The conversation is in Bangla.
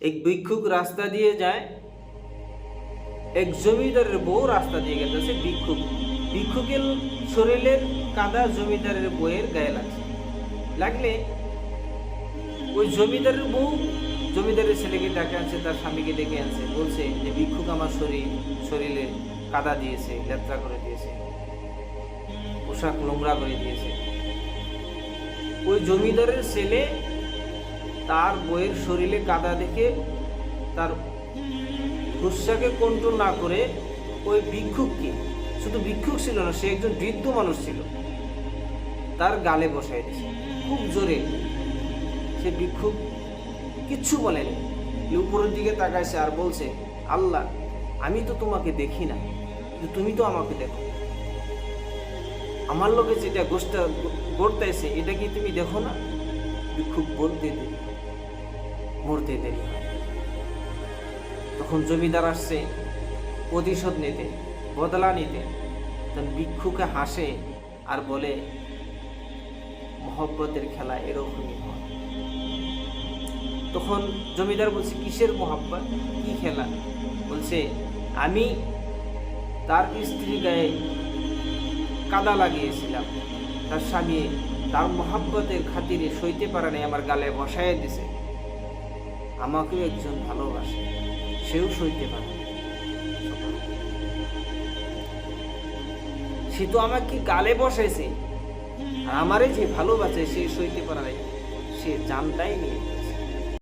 এক ভিক্ষুক রাস্তা দিয়ে যায়, এক জমিদারের বউ রাস্তা দিয়ে গেছে। ভিক্ষুকের শরীরের কাদা জমিদারের বউয়ের গায়ে লাগলে ওই জমিদারের বউ জমিদারের ছেলেকে ডেকে আনছে, তার স্বামীকে ডেকে আনছে, বলছে যে ভিক্ষুক আমার শরীরে কাদা দিয়েছে, লেত্রা করে দিয়েছে, পোশাক নোংরা করে দিয়েছে। ওই জমিদারের ছেলে তার বউয়ের শরীরে কাদা দেখে তার গুসাকে কন্ট্রোল না করে ওই ভিক্ষুককে, শুধু ভিক্ষুক ছিল না, সে একজন বৃদ্ধ মানুষ ছিল, তার গালে বসাই দিয়েছে খুব জোরে। সে ভিক্ষুক কিচ্ছু বলেনি, উপরের দিকে তাকাইছে আর বলছে, আল্লাহ, আমি তো তোমাকে দেখি না, তুমি তো আমাকে দেখো, আমার লোকে যেটা গড়তেছে এটা কি তুমি দেখো না? ভিক্ষুক বলতে দেরি, মরতে দেরি হয়। তখন জমিদার আসছে প্রতিশোধ নিতে, বদলা নিতে। তখন ভিক্ষুকে হাসে আর বলে, মহব্বতের খেলা এরকমই হয়। তখন জমিদার বলছে, কিসের মহব্বত, কি খেলা? বলছে, আমি তার স্ত্রী গায়ে কাদা লাগিয়েছিলাম, তার স্বামী তার মহব্বতের খাতিরে সইতে পারে নাই, আমার গালে বসায় দিছে। আমাকেও একজন ভালোবাসে, সেও সইতে পারে, সে তো আমাকে গালে বসাইছে, আর আমারে যে ভালোবাসে সে সইতে পারে নাই, সে জানটাই নিয়ে